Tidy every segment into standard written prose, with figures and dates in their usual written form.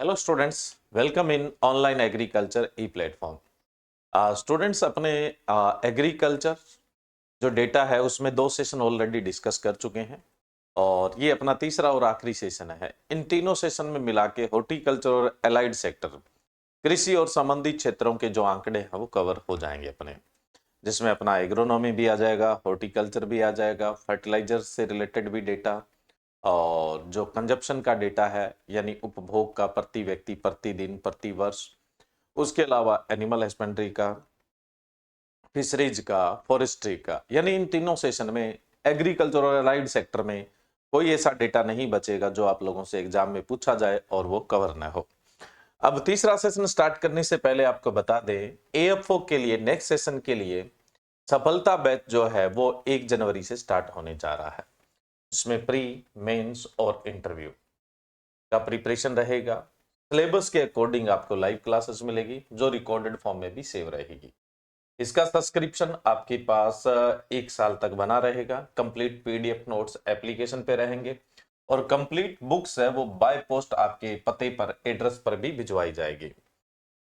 Hello students, welcome in online agriculture E platform. Students अपने agriculture जो data है उसमें दो सेशन ऑलरेडी डिस्कस कर चुके हैं और ये अपना तीसरा और आखिरी सेशन है। इन तीनों सेशन में मिला के हॉर्टिकल्चर और एलाइड सेक्टर, कृषि और संबंधित क्षेत्रों के जो आंकड़े हैं वो कवर हो जाएंगे अपने, जिसमें अपना एग्रोनॉमी भी आ जाएगा, हॉर्टिकल्चर भी आ जाएगा, फर्टिलाइजर से रिलेटेड भी डेटा और जो कंजप्शन का डेटा है यानी उपभोग का प्रति व्यक्ति, प्रतिदिन, प्रति वर्ष, उसके अलावा एनिमल हस्बेंड्री का, फिशरीज का, फॉरेस्ट्री का, यानी इन तीनों सेशन में एग्रीकल्चर और अलाइड सेक्टर में कोई ऐसा डेटा नहीं बचेगा जो आप लोगों से एग्जाम में पूछा जाए और वो कवर ना हो। अब तीसरा सेशन स्टार्ट करने से पहले आपको बता दें, एएफओ के लिए नेक्स्ट सेशन के लिए सफलता बैच जो है वो 1 जनवरी से स्टार्ट होने जा रहा है, जिसमें प्री, मेंस और इंटरव्यू का प्रिपरेशन रहेगा। सिलेबस के अकॉर्डिंग आपको लाइव क्लासेस मिलेगी जो रिकॉर्डेड फॉर्म में भी सेव रहेगी। इसका सब्सक्रिप्शन आपके पास 1 साल तक बना रहेगा। कंप्लीट पीडीएफ नोट्स एप्लीकेशन पे रहेंगे और कंप्लीट बुक्स है वो बाय पोस्ट आपके पते पर, एड्रेस पर भी भिजवाई जाएगी।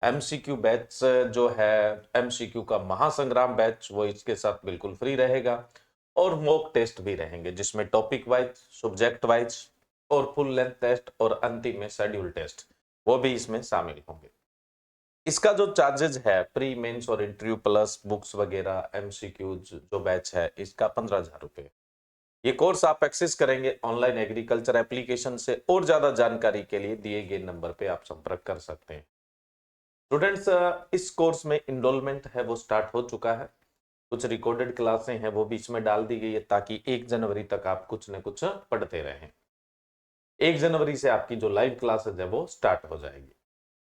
एमसीक्यू बैच जो है, एमसीक्यू का महासंग्राम बैच, वो इसके साथ बिल्कुल फ्री रहेगा और मॉक टेस्ट भी रहेंगे जिसमें टॉपिक वाइज, सब्जेक्ट वाइज और फुल लेंथ टेस्ट और अंतिम में शेड्यूल टेस्ट वो भी इसमें शामिल होंगे। इसका जो चार्जेज है प्री, मेंस और इंटरव्यू प्लस बुक्स वगैरह, एमसीक्यू जो बैच है, इसका 15,000 रुपए। ये कोर्स आप एक्सेस करेंगे ऑनलाइन एग्रीकल्चर एप्लीकेशन से और ज्यादा जानकारी के लिए दिए गए नंबर पे आप संपर्क कर सकते हैं। स्टूडेंट्स, इस कोर्स में इनरोलमेंट है वो स्टार्ट हो चुका है। कुछ रिकॉर्डेड क्लासें हैं वो बीच में डाल दी गई है ताकि 1 जनवरी तक आप कुछ न कुछ पढ़ते रहें। 1 जनवरी से आपकी जो लाइव क्लासेज है वो स्टार्ट हो जाएगी।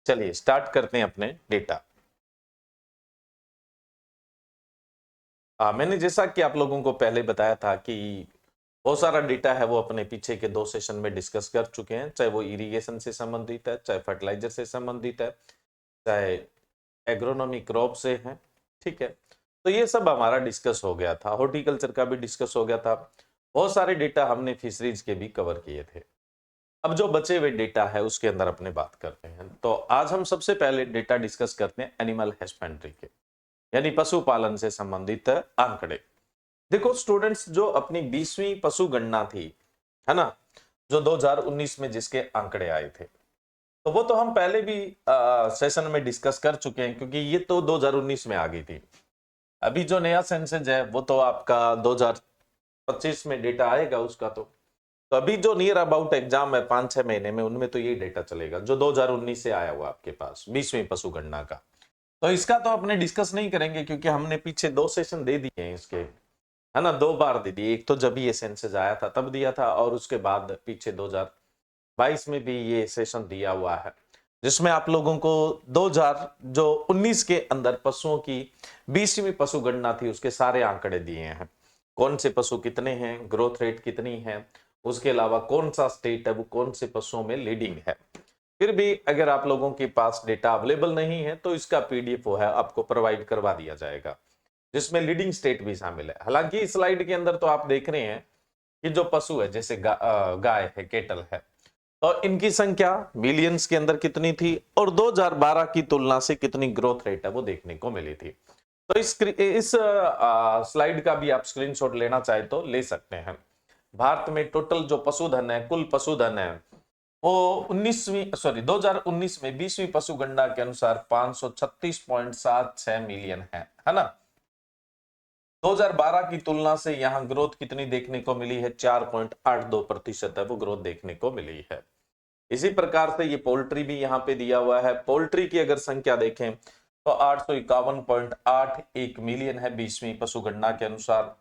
चलिए स्टार्ट करते हैं अपने डेटा। मैंने जैसा कि आप लोगों को पहले बताया था कि बहुत सारा डेटा है वो अपने पीछे के 2 सेशन में डिस्कस कर चुके हैं, चाहे वो इरिगेशन से संबंधित है, चाहे फर्टिलाइजर से संबंधित है, चाहे एग्रोनॉमी क्रॉप से है। ठीक है, तो ये सब हमारा डिस्कस हो गया था, हॉर्टिकल्चर का भी डिस्कस हो गया था, बहुत सारे डेटा हमने फिशरीज के भी कवर किए थे। अब जो बचे हुए डेटा है उसके अंदर अपने बात करते हैं। तो आज हम सबसे पहले डेटा डिस्कस करते हैं एनिमल हस्बेंड्री के, यानी पशुपालन से संबंधित आंकड़े। देखो स्टूडेंट्स, जो अपनी 20वीं पशु गणना थी, है ना, जो 2019 में जिसके आंकड़े आए थे, तो वो तो हम पहले भी सेशन में डिस्कस कर चुके हैं क्योंकि ये तो 2019 में आ गई थी। अभी जो नया सेंसस है वो तो आपका 2025 में डेटा आएगा उसका। तो अभी जो नियर अबाउट एग्जाम है 5-6 महीने में, उनमें तो ये डेटा चलेगा जो 2019 से आया हुआ आपके पास 20वीं पशु गणना का। तो इसका तो अपने डिस्कस नहीं करेंगे क्योंकि हमने पीछे 2 सेशन दे दिए हैं इसके, है ना, 2 बार दे दिए। एक तो जब ये सेंसस आया था तब दिया था और उसके बाद पीछे 2022 में भी ये सेशन दिया हुआ है, जिसमें आप लोगों को 2019 के अंदर पशुओं की 20वीं पशु गणना थी उसके सारे आंकड़े दिए हैं। कौन से पशु कितने हैं, ग्रोथ रेट कितनी है, उसके अलावा कौन सा स्टेट है वो कौन से पशुओं में लीडिंग है। फिर भी अगर आप लोगों के पास डेटा अवेलेबल नहीं है तो इसका पीडीएफ है आपको प्रोवाइड करवा दिया जाएगा, जिसमें लीडिंग स्टेट भी शामिल है। हालांकि इस स्लाइड के अंदर तो आप देख रहे हैं कि जो पशु है जैसे गाय है, केटल है, और इनकी संख्या मिलियंस के अंदर कितनी थी और 2012 की तुलना से कितनी ग्रोथ रेट है वो देखने को मिली थी। तो इस स्लाइड का भी आप स्क्रीनशॉट लेना चाहे तो ले सकते हैं। भारत में टोटल जो पशुधन है, कुल पशुधन है, वो 2019 में 20वीं पशु गणना के अनुसार 536.76 मिलियन है ना। 2012 की तुलना से यहां ग्रोथ कितनी देखने को मिली है, 4.82% है वो ग्रोथ देखने को मिली है। इसी प्रकार से ये पोल्ट्री भी यहाँ पे दिया हुआ है। पोल्ट्री की अगर संख्या देखें तो 851.81 मिलियन है 20वीं पशु गणना के अनुसार,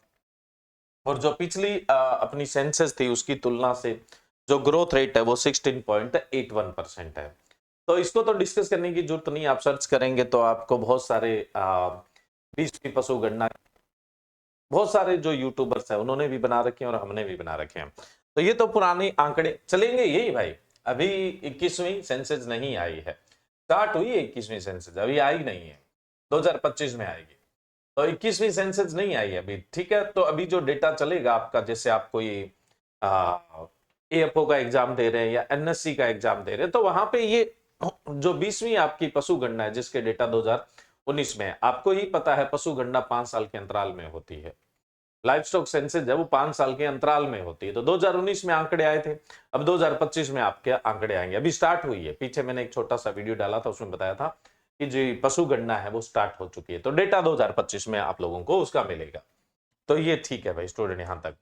और जो पिछली अपनी सेंसस थी उसकी तुलना से जो ग्रोथ रेट है वो 16.81% है। तो इसको तो डिस्कस करने की जरूरत नहीं, आप सर्च करेंगे तो आपको बहुत सारे 20वीं पशु गणना, बहुत सारे जो यूट्यूबर्स हैं उन्होंने भी बना रखे हैं और हमने भी बना रखे हैं। तो ये तो पुराने आंकड़े चलेंगे यही भाई। अभी 21वीं सेंसस नहीं आई है, स्टार्ट हुई है 21वीं सेंसस, अभी आई नहीं है, 2025 में आएगी। तो 21वीं सेंसस नहीं आई अभी, ठीक है। तो अभी जो डेटा चलेगा आपका, जैसे आप कोई एएफओ का एग्जाम दे रहे हैं या एनएससी का एग्जाम दे रहे हैं, तो वहां पे ये जो 20वीं आपकी पशु गणना है जिसके डेटा 2019 में है, आपको ही पता है पशु गणना 5 साल के अंतराल में होती है। लाइफ स्टॉक सेंसस जब वो 5 साल के अंतराल में होती है, तो 2019 में आंकड़े आए थे, अब 2025 में आपके आंकड़े आएंगे, अभी स्टार्ट हुई है। पीछे मैंने एक छोटा सा वीडियो डाला था, उसमें बताया था कि जो पशु गणना है वो स्टार्ट हो चुकी है, तो डेटा 2025 में आप लोगों को उसका मिलेगा। तो ये ठीक है भाई स्टूडेंट यहां तक।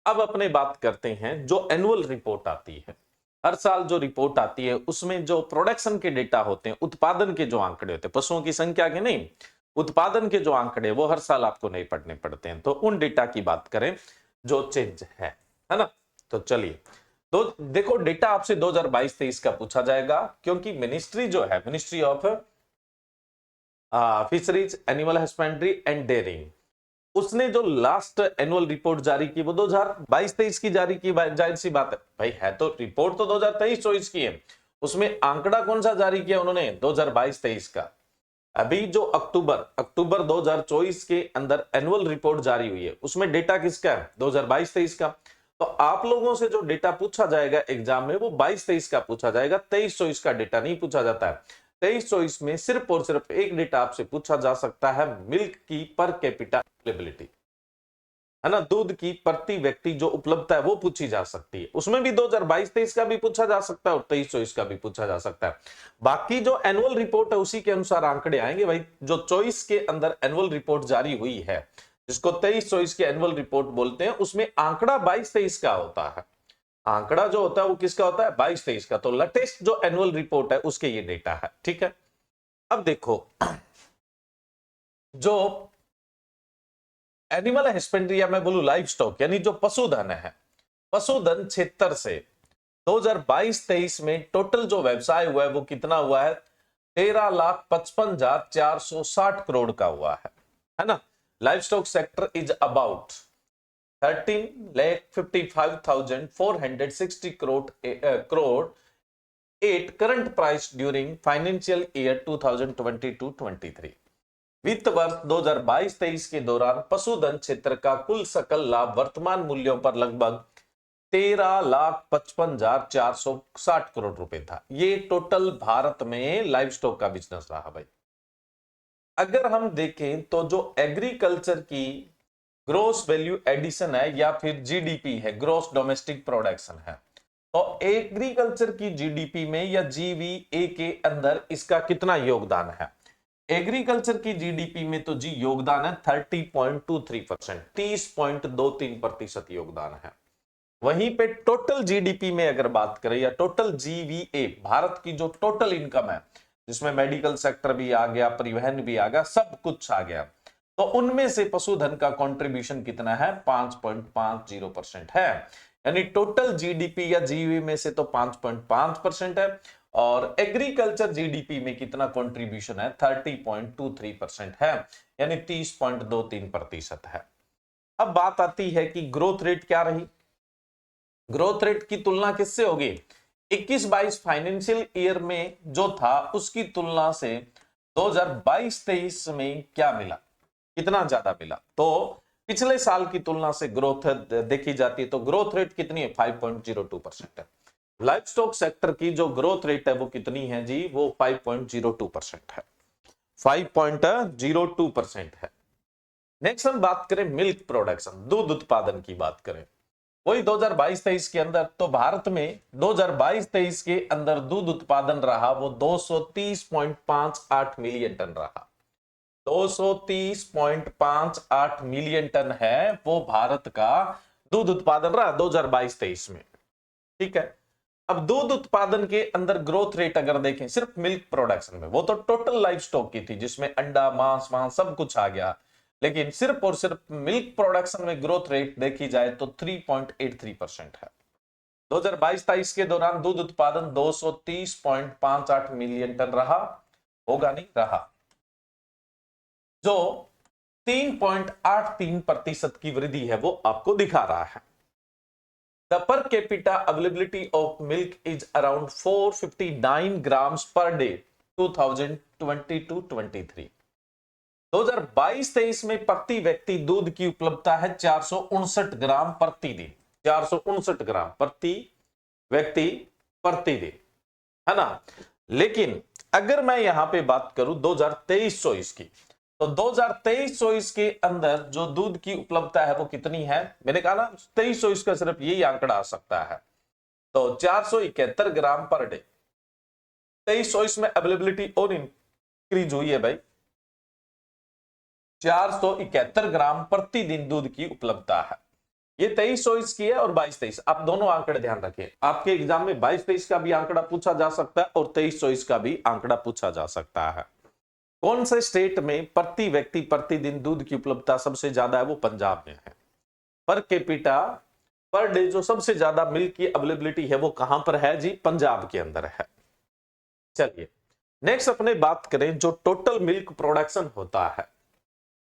अब अपने बात करते हैं जो एनुअल रिपोर्ट आती है, हर साल जो रिपोर्ट आती है उसमें जो प्रोडक्शन के डेटा होते हैं, उत्पादन के जो आंकड़े होते हैं, पशुओं की संख्या के नहीं, उत्पादन के जो आंकड़े वो हर साल आपको नहीं पढ़ने पड़ते हैं। तो उन डेटा की बात करें जो चेंज है ना। तो चलिए, तो देखो डेटा आपसे 2022-23 का पूछा जाएगा, क्योंकि मिनिस्ट्री जो है, ministry of fisheries, animal husbandry and dairying, उसने जो लास्ट एनुअल रिपोर्ट जारी की वो 2022-23 की जारी की। जाहिर सी बात है भाई, है तो रिपोर्ट तो 2023-24 की है, उसमें आंकड़ा कौन सा जारी किया उन्होंने, 2022-23 का। अभी जो अक्टूबर 2024 के अंदर एनुअल रिपोर्ट जारी हुई है, उसमें डेटा किसका है, 2022-23 का। तो आप लोगों से जो डेटा पूछा जाएगा एग्जाम में वो 22-23 का पूछा जाएगा, 23-24 का डेटा नहीं पूछा जाता है। 23-24 में सिर्फ और सिर्फ एक डेटा आपसे पूछा जा सकता है, मिल्क की पर कैपिटा अवेलेबिलिटी, है ना, दूध की प्रति व्यक्ति जो उपलब्धता है वो पूछी जा सकती है। उसमें भी 2022-23 का भी पूछा जा सकता है और 23-24 का भी पूछा जा सकता है। बाकी जो एनुअल रिपोर्ट है उसी के अनुसार आंकड़े आएंगे भाई। जो 24 के अंदर एनुअल रिपोर्ट जारी हुई है, जिसको 23-24 की एनुअल रिपोर्ट बोलते हैं, उसमें आंकड़ा 22-23 का होता है। आंकड़ा जो होता है वो किसका होता है, 22-23 का। तो लेटेस्ट जो एनुअल रिपोर्ट है उसके ये डेटा है, ठीक है। अब देखो, जो एनिमल हस्बेंड्री या मैं बोलूं लाइफ स्टॉक, यानी जो पशुधन है, पशुधन क्षेत्र से 2022-23 में टोटल जो व्यवसाय हुआ है वो कितना हुआ है, 13,55,460 करोड़ का हुआ है ना। Life stock sector is about 13,55,460 crore at current price during financial year 2022-23। वित्त वर्ष 2022-23 के दौरान पशुधन क्षेत्र का कुल सकल लाभ वर्तमान मूल्यों पर लगभग 13,55,460 करोड़ रुपए था। ये टोटल भारत में लाइव स्टॉक का बिजनेस रहा भाई। अगर हम देखें तो जो एग्रीकल्चर की ग्रोस वैल्यू एडिशन है या फिर जीडीपी है, ग्रोस डोमेस्टिक प्रोडक्शन है, तो एग्रीकल्चर की जीडीपी में या जीवीए के अंदर इसका कितना योगदान है। एग्रीकल्चर की जीडीपी में तो जी योगदान है 30.23%, 30.23% योगदान है। वहीं पे टोटल जीडीपी में अगर बात करें या टोटल जीवीए, भारत की जो टोटल इनकम है, जिसमें मेडिकल सेक्टर भी आ गया, परिवहन भी आ गया, सब कुछ आ गया, तो उनमें से पशुधन का कंट्रीब्यूशन कितना है, 5.50% है। यानी टोटल जीडीपी या जीवीए में से तो 5.5% है, और एग्रीकल्चर जीडीपी में कितना कंट्रीब्यूशन है, 30.23% है, यानी 30.23% है। अब बात आती है कि ग्रोथ रेट क्या रही। ग्रोथ रेट की तुलना किससे होगी, 21-22 फाइनेंशियल ईयर में जो था उसकी तुलना से 2022-23 में क्या मिला, कितना ज्यादा मिला। तो पिछले साल की तुलना से ग्रोथ देखी जाती है तो ग्रोथ रेट कितनी है, 5.02% है। लाइफ स्टॉक सेक्टर की जो ग्रोथ रेट है वो कितनी है जी, वो 5.02% है, 5.02% है। नेक्स्ट हम बात करें मिल्क प्रोडक्शन, दूध उत्पादन की बात करें, वही 2022-23 के अंदर, तो भारत में 2022-23 के अंदर दूध उत्पादन रहा वो 230.58 मिलियन टन रहा। 230.58 मिलियन टन है वो भारत का दूध उत्पादन रहा 2022-23 में, ठीक है। अब दूध उत्पादन के अंदर ग्रोथ रेट अगर देखें सिर्फ मिल्क प्रोडक्शन में, वो तो टोटल लाइफ स्टॉक की थी जिसमें अंडा, मांस सब कुछ आ गया, लेकिन सिर्फ और सिर्फ मिल्क प्रोडक्शन में ग्रोथ रेट देखी जाए तो 3.83% है। 2022-23 के दौरान दूध उत्पादन 230.58 मिलियन टन रहा, होगा नहीं रहा, जो 3.83% की वृद्धि है वो आपको दिखा रहा है। The per capita availability of milk is around 459 grams per day 2022-23। 2022-23 में प्रति व्यक्ति दूध की उपलब्धता है 459 ग्राम प्रतिदिन, 459 ग्राम प्रति व्यक्ति प्रतिदिन, है ना। लेकिन अगर मैं यहां पे बात करूं 2023-24 की, तो 2023-24 के अंदर जो दूध की उपलब्धता है वो कितनी है? मैंने कहा ना 23-24 का सिर्फ यही आंकड़ा आ सकता है। तो 471 ग्राम पर डे 23-24 में अवेलेबिलिटी और इंक्रीज हुई है भाई। 471 ग्राम प्रतिदिन दूध की उपलब्धता है। ये 23-24 की है और 22-23, आप दोनों आंकड़े ध्यान रखिए। आपके एग्जाम में 22-23 का भी आंकड़ा पूछा जा सकता है और 23-24 का भी आंकड़ा पूछा जा सकता है। कौन से स्टेट में प्रति व्यक्ति प्रतिदिन दूध की उपलब्धता सबसे ज्यादा है? वो पंजाब में है। पर कैपिटा पर डे जो सबसे ज्यादा मिल्क की अवेलेबिलिटी है वो कहां पर है जी? पंजाब के अंदर है। चलिए नेक्स्ट अपने बात करें, जो टोटल मिल्क प्रोडक्शन होता है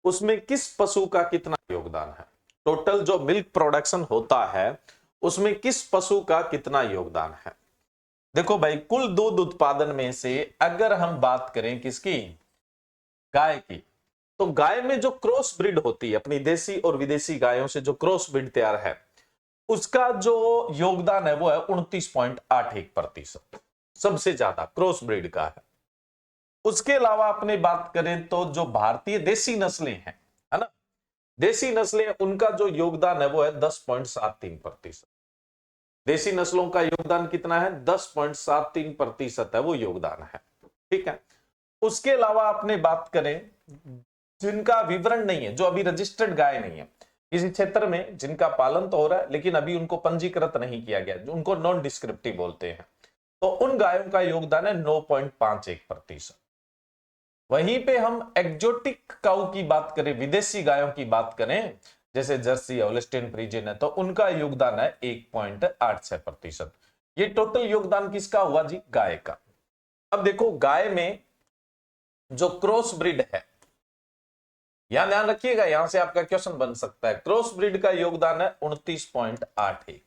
उसमें किस पशु का कितना योगदान है? टोटल जो मिल्क प्रोडक्शन होता है उसमें किस पशु का कितना योगदान है? देखो भाई, कुल दूध उत्पादन में से अगर हम बात करें किसकी? गाय की, तो गाय में जो क्रॉस ब्रीड होती है, अपनी देसी और विदेशी गायों से जो क्रॉस ब्रीड तैयार है, उसका जो योगदान है वो है 29.81%, सबसे ज्यादा क्रॉस ब्रीड का है। उसके अलावा अपने बात करें तो जो भारतीय देसी नस्लें हैं, है ना, देसी नस्लें, उनका जो योगदान है वो है 10.73%। देसी नस्लों का योगदान कितना है? 10.73% है वो योगदान है। ठीक है। उसके अलावा अपने बात करें जिनका विवरण नहीं है, जो अभी रजिस्टर्ड गाय नहीं है किसी क्षेत्र में, जिनका पालन तो हो रहा है लेकिन अभी उनको पंजीकृत नहीं किया गया, उनको नॉन डिस्क्रिप्टिव बोलते हैं, तो उन गायों का योगदान है 9.51%। वहीं पे हम एक्जोटिक काऊ की बात करें, विदेशी गायों की बात करें, जैसे जर्सी, होल्स्टीन फ्रीजियन है, तो उनका योगदान है 1.86%। ये टोटल योगदान किसका हुआ जी? गाय का। अब देखो गाय में जो क्रॉस ब्रीड है, यहां ध्यान रखिएगा, यहां से आपका क्वेश्चन बन सकता है। क्रॉस ब्रीड का योगदान है 29.81।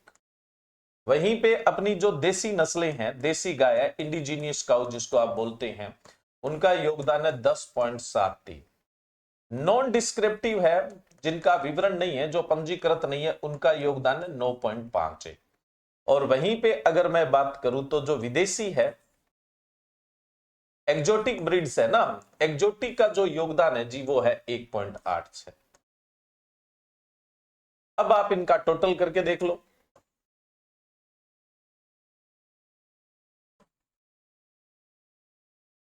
वहीं पे अपनी जो देसी नस्लें हैं, देसी गाय है, इंडिजीनियस काउ जिसको आप बोलते हैं, उनका योगदान है 10.73। नॉन डिस्क्रिप्टिव है, जिनका विवरण नहीं है, जो पंजीकृत नहीं है, उनका योगदान है 9.51। और वहीं पे अगर मैं बात करूं तो जो विदेशी है, एक्जोटिक ब्रीड्स है ना, एक्जोटिक का जो योगदान है जी वो है 1.86। अब आप इनका टोटल करके देख लो।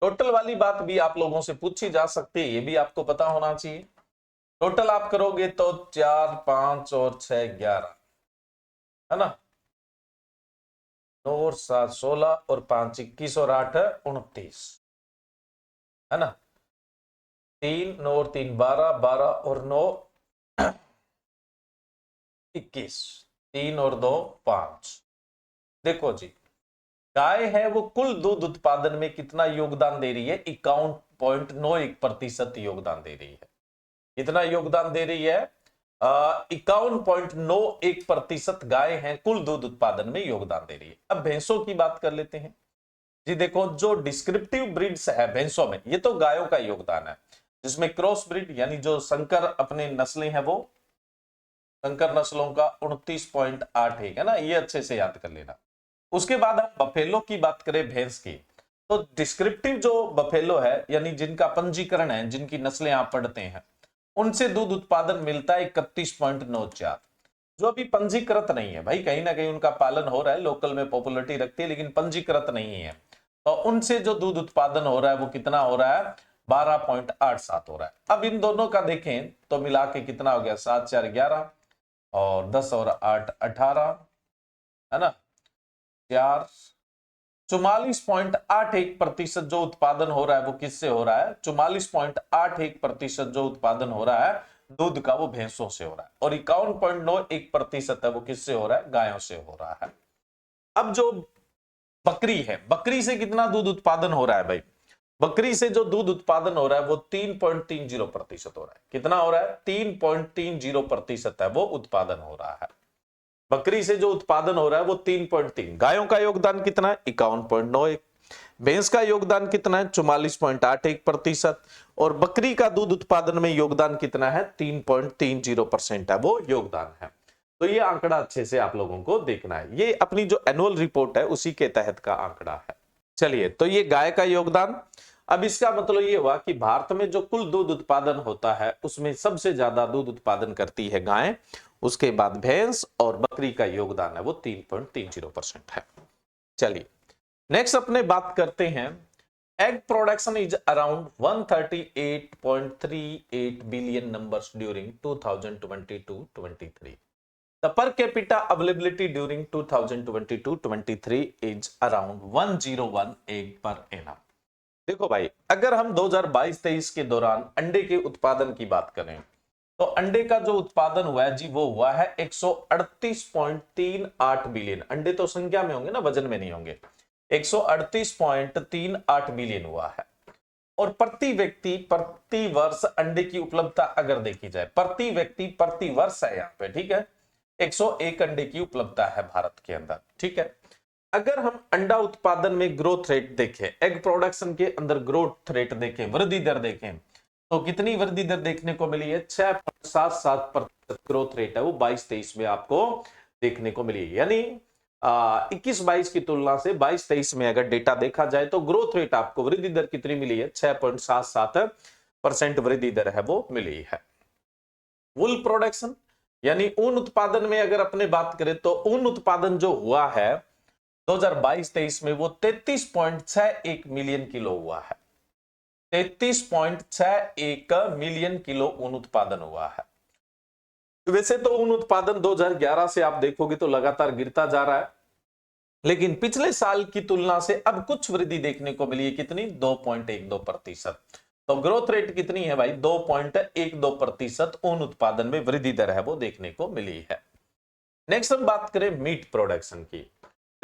टोटल वाली बात भी आप लोगों से पूछी जा सकती है, ये भी आपको पता होना चाहिए। टोटल आप करोगे तो 4, 5 और 6 11, है ना, 9 और 7 16 और 5 21 और 8 29, है ना, 3 9 और 3 12, 12 और 9 21, 3 और 2 5। देखो जी, गाय है वो कुल दूध उत्पादन में कितना योगदान दे रही है? 51.91% योगदान दे रही है। कितना योगदान दे रही है? 51.91% गाय हैं कुल दूध उत्पादन में योगदान दे रही है। अब भैंसों की बात कर लेते हैं जी। देखो जो डिस्क्रिप्टिव ब्रीड्स है भैंसों में, ये तो गायों का योगदान है, जिसमें क्रॉस ब्रीड यानी जो संकर अपने नस्लें हैं, वो संकर नस्लों का 29.81 है ना, ये अच्छे से याद कर लेना। उसके बाद हम बफेलो की बात करें, भैंस की, तो डिस्क्रिप्टिव जो बफेलो है यानी जिनका पंजीकरण है, जिनकी नस्लें आप पढ़ते हैं, उनसे दूध उत्पादन मिलता है 31.94। जो अभी पंजीकृत नहीं है भाई, कहीं ना कहीं उनका पालन हो रहा है, लोकल में पॉपुलरिटी रखती है, लेकिन पंजीकृत नहीं है, तो उनसे जो दूध उत्पादन हो रहा है वो कितना हो रहा है? 12.87 हो रहा है। अब इन दोनों का देखें तो मिला के कितना हो गया? 7 4 11 और 10 और 8 18, है ना, 4 44.81% जो उत्पादन हो रहा है वो किससे हो रहा है? 44.81% जो उत्पादन हो रहा है दूध का, वो भैंसों से हो रहा है। और 51.91% है वो किससे हो रहा है? गायों से हो रहा है। अब जो बकरी है, बकरी से कितना दूध उत्पादन हो रहा है भाई? बकरी से जो दूध उत्पादन हो रहा है वो 3.30% हो रहा है। कितना हो रहा है? 3.30% है वो उत्पादन हो रहा है। बकरी से जो उत्पादन हो रहा है वो 3.3। गायों का योगदान कितना है? 51.91। भैंस का योगदान कितना है? 44.81%। और बकरी का दूध उत्पादन में योगदान कितना है? 3.30% है वो योगदान है। तो ये आंकड़ा अच्छे से आप लोगों को देखना है, ये अपनी जो एनुअल रिपोर्ट है उसी के तहत का आंकड़ा है। चलिए, तो ये गाय का योगदान। अब इसका मतलब ये हुआ कि भारत में जो कुल दूध उत्पादन होता है उसमें सबसे ज्यादा दूध उत्पादन करती है गाय, उसके बाद भैंस और बकरी का योगदान है वो 3.30% है। चलिए नेक्स्ट अपने बात करते हैं, egg production is around 138.38 billion numbers during 2022-23। The per capita availability during 2022-23 is around 101 egg per annum। देखो भाई, अगर हम 2022-23 के दौरान अंडे के उत्पादन की बात करें तो अंडे का जो उत्पादन हुआ है जी वो हुआ है 138.38 बिलियन। अंडे तो संख्या में होंगे ना, वजन में नहीं होंगे। 138.38 बिलियन हुआ है। और प्रति व्यक्ति प्रति वर्ष अंडे की उपलब्धता अगर देखी जाए, प्रति व्यक्ति प्रति वर्ष है यहाँ पे, ठीक है, 101 अंडे की उपलब्धता है भारत के अंदर, ठीक है। अगर हम अंडा उत्पादन में ग्रोथ रेट देखें, एग प्रोडक्शन के अंदर ग्रोथ रेट देखें, वृद्धि दर देखें, तो कितनी वृद्धि दर देखने को मिली है? 6.77% ग्रोथ रेट है वो 22-23 में आपको देखने को मिली है। यानी 21-22 की तुलना से 22-23 में अगर डेटा देखा जाए तो ग्रोथ रेट आपको वृद्धि दर कितनी मिली है? 6.77% वृद्धि दर है वो मिली है। वुल प्रोडक्शन यानी ऊन उत्पादन में अगर अपने बात करें तो ऊन उत्पादन जो हुआ है 2022-23 में वो 33.61 मिलियन किलो हुआ है। 33.61 मिलियन किलो ऊन उत्पादन हुआ है। वैसे तो ऊन उत्पादन 2011 से आप देखोगे तो लगातार गिरता जा रहा है, लेकिन पिछले साल की तुलना से अब कुछ वृद्धि देखने को मिली है। कितनी? 2.12%। तो ग्रोथ रेट कितनी है भाई? 2.12% ऊन उत्पादन में वृद्धि दर है वो देखने को मिली है। नेक्स्ट हम बात करें मीट प्रोडक्शन की।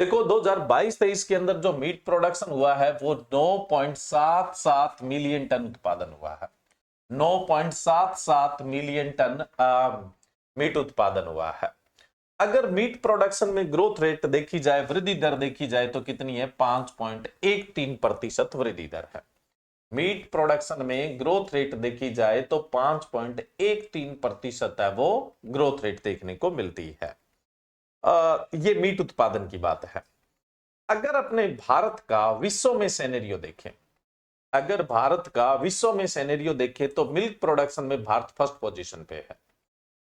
देखो 2022-23 के अंदर जो मीट प्रोडक्शन हुआ है वो 9.77 मिलियन टन उत्पादन हुआ है। 9.77 मिलियन टन मीट उत्पादन हुआ है। अगर मीट प्रोडक्शन में ग्रोथ रेट देखी जाए, वृद्धि दर देखी जाए तो कितनी है? 5.13% वृद्धि दर है। मीट प्रोडक्शन में ग्रोथ रेट देखी जाए तो 5.13% है वो ग्रोथ रेट देखने को मिलती है। ये मीट उत्पादन की बात है। अगर अपने भारत का विश्व में सिनेरियो देखें, अगर भारत का विश्व में सिनेरियो देखें तो मिल्क प्रोडक्शन में भारत फर्स्ट पोजीशन पे है।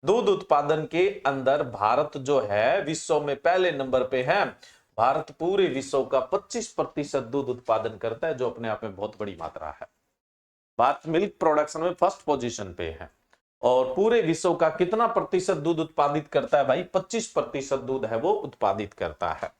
दूध उत्पादन के अंदर भारत जो है विश्व में पहले नंबर पे है। भारत पूरे विश्व का 25% दूध उत्पादन करता है, जो अपने आप में बहुत बड़ी मात्रा है। भारत मिल्क प्रोडक्शन में फर्स्ट पोजीशन पे है। और पूरे विश्व का कितना प्रतिशत दूध उत्पादित करता है भाई? 25% दूध है वो उत्पादित करता है।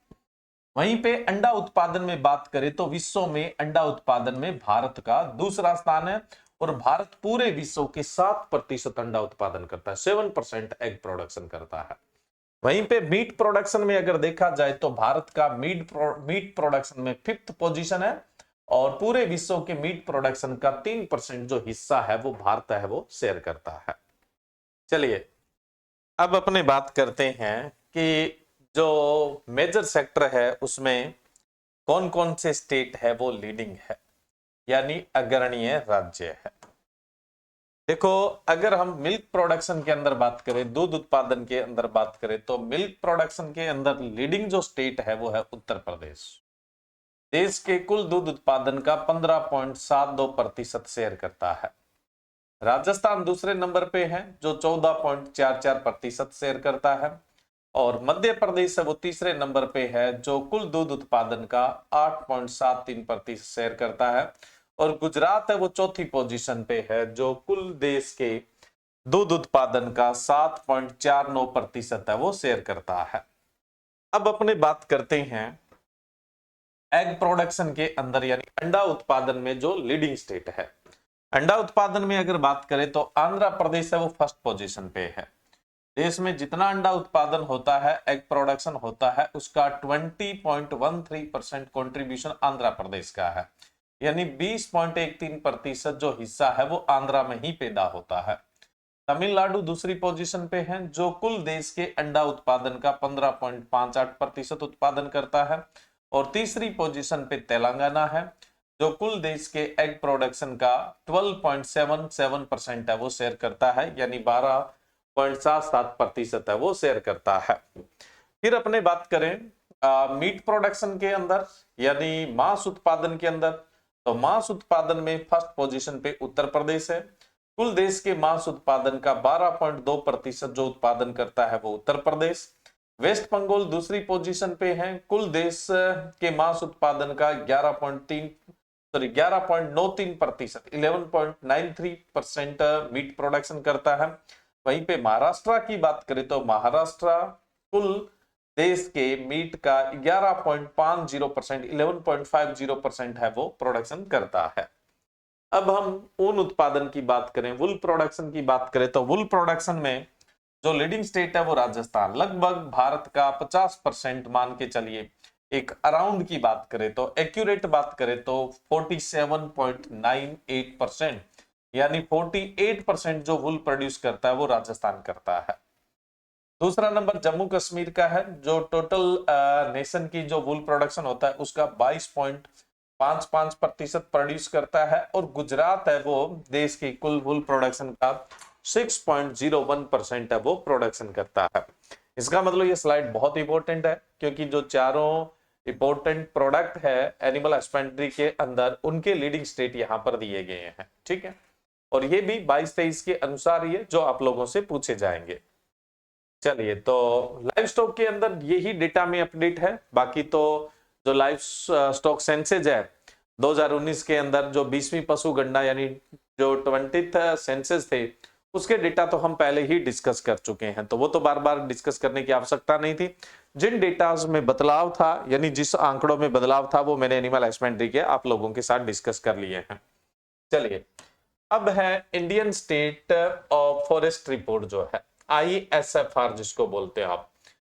वहीं पे अंडा उत्पादन में बात करें तो विश्व में अंडा उत्पादन में भारत का दूसरा स्थान है। और भारत पूरे विश्व के 7% अंडा उत्पादन करता है, 7% एग प्रोडक्शन करता है। वहीं पे मीट प्रोडक्शन में अगर देखा जाए तो भारत का मीट प्रोडक्शन में 5th पोजीशन है। और पूरे विश्व के मीट प्रोडक्शन का 3% जो हिस्सा है वो भारत है वो शेयर करता है। चलिए अब अपने बात करते हैं कि जो मेजर सेक्टर है उसमें कौन कौन से स्टेट है वो लीडिंग है, यानी अग्रणीय राज्य है। देखो अगर हम मिल्क प्रोडक्शन के अंदर बात करें, दूध उत्पादन के अंदर बात करें तो मिल्क प्रोडक्शन के अंदर लीडिंग जो स्टेट है वो है उत्तर प्रदेश। देश के कुल दूध उत्पादन का 15.72% शेयर करता है। राजस्थान दूसरे नंबर पे है जो 14.44% शेयर करता है। और मध्य प्रदेश है वो तीसरे नंबर पे है जो कुल दूध उत्पादन का 8.73% शेयर करता है। और गुजरात है वो चौथी पोजीशन पे है जो कुल देश के दूध उत्पादन का 7.49% है वो शेयर करता है। अब अपने बात करते हैं एग प्रोडक्शन के अंदर यानी अंडा उत्पादन में जो लीडिंग स्टेट है। अंडा उत्पादन में अगर बात करें तो आंध्र प्रदेश है वो फर्स्ट पोजीशन पे है। देश में जितना अंडा उत्पादन होता है, एग प्रोडक्शन होता है, उसका 20.13% कॉन्ट्रीब्यूशन आंध्र प्रदेश का है। यानी 20.13% जो हिस्सा है वो आंध्रा में ही पैदा होता है। तमिलनाडु दूसरी पोजीशन पे है जो कुल देश के अंडा उत्पादन का 15.58% उत्पादन करता है। और तीसरी पोजीशन पे तेलंगाना है जो कुल देश के एग प्रोडक्शन का 12.77% है वो शेयर करता है, यानी 0.77% है वो शेयर करता है। फिर अपने बात करें मीट प्रोडक्शन के अंदर यानी मांस उत्पादन के अंदर, तो मांस उत्पादन में फर्स्ट पोजीशन पे उत्तर प्रदेश है। कुल देश के मांस उत्पादन का 12.2% जो उत्पादन करता है वो उत्तर प्रदेश। वेस्ट बंगाल दूसरी पोजीशन पे है, कुल देश के मांस उत्पादन का 11.93%, 11.93% मीट प्रोडक्शन करता है। वहीं पे महाराष्ट्र की बात करें तो महाराष्ट्र कुल देश के मीट का 11.50%, 11.50% है वो प्रोडक्शन करता है। अब हम ऊन उत्पादन की बात करें, वुल प्रोडक्शन की बात करें तो वुल प्रोडक्शन में जो लीडिंग स्टेट है वो राजस्थान, लगभग भारत का 50% मान के चलिए। एक अराउंड की बात करें तो एक्यूरेट बात करें तो 47.98%, यानी 48% जो वुल प्रोड्यूस करता है वो राजस्थान करता है। दूसरा नंबर जम्मू कश्मीर का है, जो टोटल नेशन की जो वुल प्रोडक्शन होता है उसका 22.55% प्रोड्यूस करता है। और गुजरात है वो देश की कुल वुल प्रोडक्शन का 6.01% है वो प्रोडक्शन करता है। इसका मतलब ये स्लाइड बहुत इंपॉर्टेंट है क्योंकि जो चारों इंपॉर्टेंट प्रोडक्ट है एनिमल हस्बेंड्री के अंदर उनके लीडिंग स्टेट यहाँ पर दिए गए हैं, ठीक है। और ये भी 22-23 के अनुसार ये जो आप लोगों से पूछे जाएंगे। चलिए, तो लाइव स्टॉक के अंदर यही डेटा में अपडेट है। बाकी तो जो लाइव स्टॉक सेंसेज है 2019 के अंदर जो 20वीं पशु गणना यानी जो 20th सेंसेस थे उसके डेटा तो हम पहले ही डिस्कस कर चुके हैं, तो वो तो बार बार डिस्कस करने की आवश्यकता नहीं थी। जिन डेटाज में बदलाव था यानी जिस आंकड़ों में बदलाव था वो मैंने एनिमल हस्बेंड्री के आप लोगों के साथ डिस्कस कर लिए हैं। चलिए, अब है Indian state of forest report जो है ISFR जिसको बोलते हैं आप।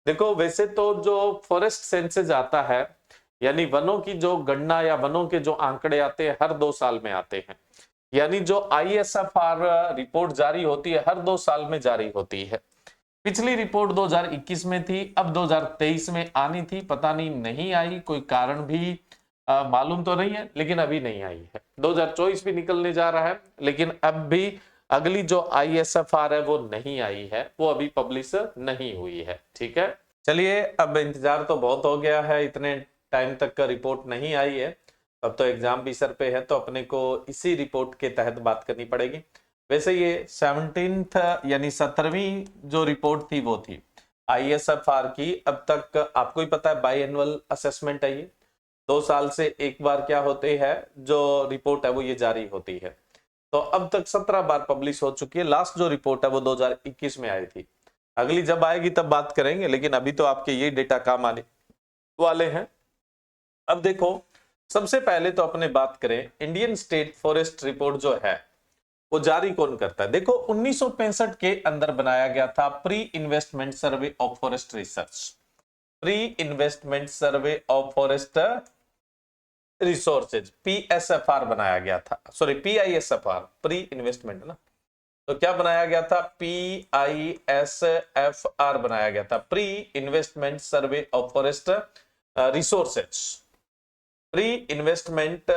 देखो, वैसे तो जो फॉरेस्ट सेंसेस आता है यानी वनों की जो गणना या वनों के जो आंकड़े आते हैं हर 2 साल में आते हैं, यानी जो ISFR रिपोर्ट जारी होती है हर 2 साल में जारी होती है। पिछली रिपोर्ट 2021 में थी, अब 2023 में आनी थी, पता नहीं आई, कोई कारण भी मालूम तो नहीं है, लेकिन अभी नहीं आई है। 2024 भी निकलने जा रहा है लेकिन अब भी अगली जो ISFR है वो नहीं आई है, वो अभी पब्लिश नहीं हुई है, ठीक है। चलिए, अब इंतजार तो बहुत हो गया है, इतने टाइम तक का रिपोर्ट नहीं आई है, अब तो एग्जाम भी सर पे है तो अपने को इसी रिपोर्ट के तहत बात करनी पड़ेगी। वैसे ये 17th यानी 17वीं जो रिपोर्ट थी वो थी ISFR की। अब तक आपको ही पता है बाई एनुअल असेसमेंट है, ये 2 साल से एक बार क्या होते हैं जो रिपोर्ट है वो ये जारी होती है। तो अब तक 17 बार पब्लिश हो चुकी है। लास्ट जो रिपोर्ट है वो 2021 में आई थी। अगली जब आएगी तब बात करेंगे, लेकिन अभी तो आपके ये डेटा काम आने वाले हैं। अब देखो, सबसे पहले तो अपने बात करें इंडियन स्टेट फॉरेस्ट रिपोर्ट जो है वो जारी कौन करता है। देखो, 1965 के अंदर बनाया गया था pre investment survey of forest research, pre investment survey of forest resources, PSFR बनाया गया था, सॉरी PISFR, प्री इन्वेस्टमेंट ना, तो क्या बनाया गया था, PISFR बनाया गया था, pre investment survey of forest resources, pre investment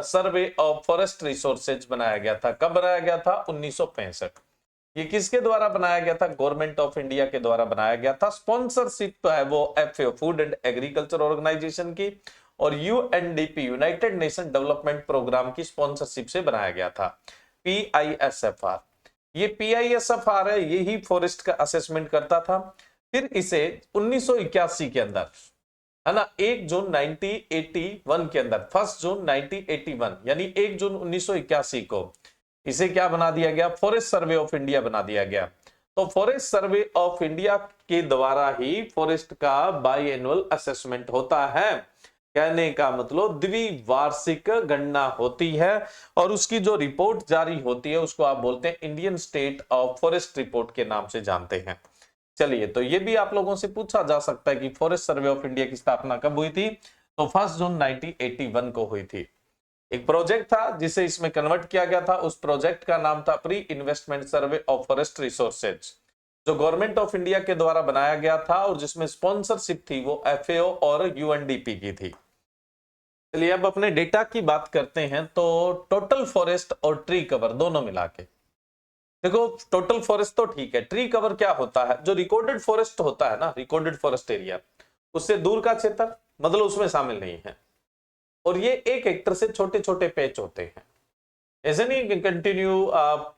survey of forest resources बनाया गया था। कब बनाया गया था, 1965। ये किसके द्वारा बनाया गया था, गवर्नमेंट ऑफ इंडिया के द्वारा बनाया गया था। स्पॉन्सरशिप है वो FAO, Food and Agriculture Organisation की, और UNDP, United Nation Development Programme की स्पॉन्सरशिप से बनाया गया था PISFR। ये PISFR है, यही फॉरेस्ट का असेसमेंट करता था। फिर इसे 1981 के अंदर है ना, 1 जून 1981 के अंदर, 1 जून 1981 यानी 1 जून 1981 को इसे क्या बना दिया गया, फॉरेस्ट सर्वे ऑफ इंडिया बना दिया गया। तो फॉरेस्ट सर्वे ऑफ इंडिया के द्वारा ही फॉरेस्ट का बाई एनुअल असेसमेंट होता है। कहने का मतलब द्विवार्षिक गणना होती है और उसकी जो रिपोर्ट जारी होती है उसको आप बोलते हैं Indian state of forest report के नाम से जानते हैं। चलिए, तो ये भी आप लोगों से पूछा जा सकता है कि फॉरेस्ट सर्वे ऑफ इंडिया की स्थापना कब हुई थी, तो 1 जून 1981 को हुई थी। एक प्रोजेक्ट था जिसे इसमें कन्वर्ट किया गया था, उस प्रोजेक्ट का नाम था pre investment survey of forest resources, जो गवर्नमेंट ऑफ इंडिया के द्वारा बनाया गया था और जिसमें स्पॉन्सरशिप थी वो FAO और UNDP की थी। चलिए, अब अपने डेटा की बात करते हैं। तो टोटल फॉरेस्ट और ट्री कवर दोनों मिला के देखो टोटल फॉरेस्ट तो ठीक है, ट्री कवर क्या होता है, जो रिकॉर्डेड फॉरेस्ट होता है ना, रिकॉर्डेड फॉरेस्ट एरिया, उससे दूर का क्षेत्र मतलब उसमें शामिल नहीं है। और ये 1 हेक्टर से छोटे छोटे पैच होते हैं, ऐसे नहीं कि कंटिन्यू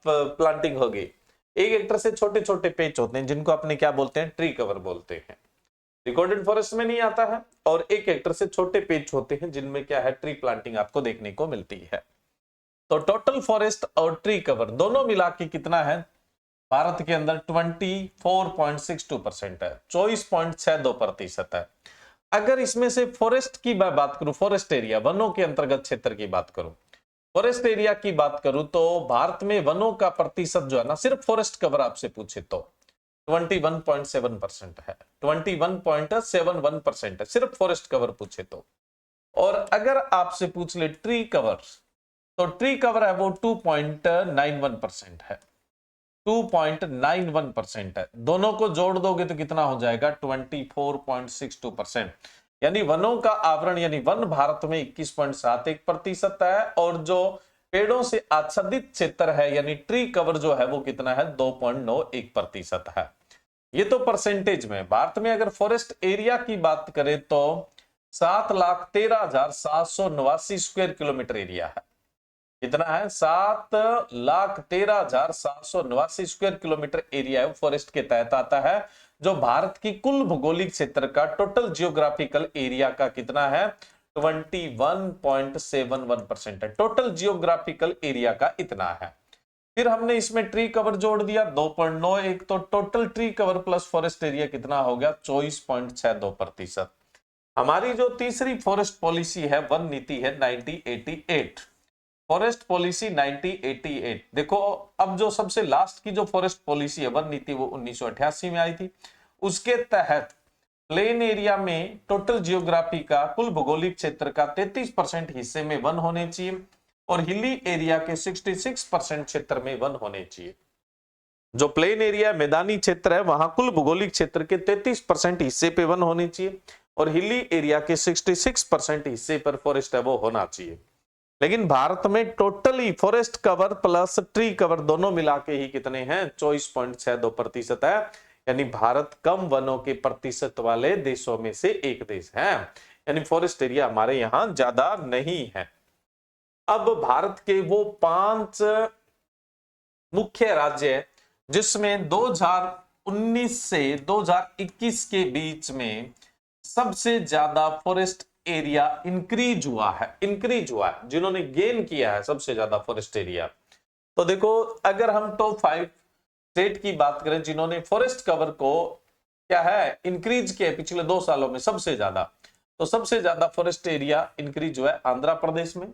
प्लांटिंग होगी। 1 हेक्टर से छोटे छोटे पैच होते हैं जिनको अपने क्या बोलते हैं, ट्री कवर बोलते हैं। रिकॉर्डेड फॉरेस्ट में नहीं आता है। और 1 हेक्टर से छोटे पैच होते हैं जिनमें क्या है, ट्री प्लांटिंग आपको देखने को मिलती है। तो टोटल फॉरेस्ट और ट्री कवर दोनों मिला के कितना है भारत के अंदर, 24.62% है, 24.62% है। अगर इसमें से फॉरेस्ट की मैं बात करूं, फॉरेस्ट एरिया वनों के अंतर्गत क्षेत्र की बात करूं, फॉरेस्ट एरिया की बात करूं, तो भारत में वनों का प्रतिशत जो है ना, सिर्फ फॉरेस्ट कवर आपसे पूछे तो 21.7% है, 21.71% है, सिर्फ फॉरेस्ट कवर पूछे तो। और अगर आपसे पूछ ले ट्री कवर, तो ट्री कवर है वो 2.91% है, 2.91% है। दोनों को जोड़ दोगे तो कितना हो जाएगा, 24.62%। यानी वनों का आवरण यानी वन भारत में 21.71% है, और जो पेड़ों से आच्छादित क्षेत्र है यानी ट्री कवर जो है वो कितना है, 2.91% है। ये तो परसेंटेज में। भारत में अगर फॉरेस्ट एरिया की बात करें तो 7,13,789 स्क्वायर किलोमीटर एरिया है। कितना है, 7,13,789 स्क्वायर किलोमीटर एरिया है, फॉरेस्ट के तहत आता है, जो भारत की कुल भौगोलिक क्षेत्र का टोटल जियोग्राफिकल एरिया का कितना है, 21.71% है। टोटल जियोग्राफिकल एरिया का इतना है। फिर हमने इसमें ट्री कवर जोड़ दिया 2.91, तो total tree cover plus forest area कितना हो गया, 24.62%। हमारी जो तीसरी फॉरेस्ट पॉलिसी है, वन नीति है 1988, फॉरेस्ट पॉलिसी 1988। देखो अब जो सबसे लास्ट की जो फॉरेस्ट पॉलिसी है, वन नीति, वो 1988 में आई थी। उसके तहत प्लेन एरिया में टोटल जियोग्राफी का कुल भौगोलिक क्षेत्र का 33% हिस्से में वन होने चाहिए, और हिली एरिया के 66% क्षेत्र में वन होने चाहिए। जो प्लेन एरिया मैदानी क्षेत्र है वहां कुल भौगोलिक क्षेत्र के 33% हिस्से पे वन होने चाहिए, और हिली एरिया के 66% हिस्से पर फॉरेस्ट है वो होना चाहिए। लेकिन भारत में totally forest cover plus tree cover दोनों मिला के ही कितने हैं, 24.62% है। यानी भारत कम वनों के प्रतिशत वाले देशों में से एक देश है, यानी फॉरेस्ट एरिया हमारे यहां ज्यादा नहीं है। अब भारत के वो 5 मुख्य राज्य है जिसमें 2019 से 2021 के बीच में सबसे ज्यादा फॉरेस्ट एरिया इंक्रीज हुआ है, जिन्होंने गेन किया है सबसे ज्यादा फॉरेस्ट एरिया। तो देखो अगर हम टॉप 5 स्टेट की बात करें जिन्होंने फॉरेस्ट कवर को क्या है, इंक्रीज किया पिछले 2 सालों में सबसे ज्यादा, तो सबसे ज्यादा फॉरेस्ट एरिया इंक्रीज हुआ है आंध्र प्रदेश में,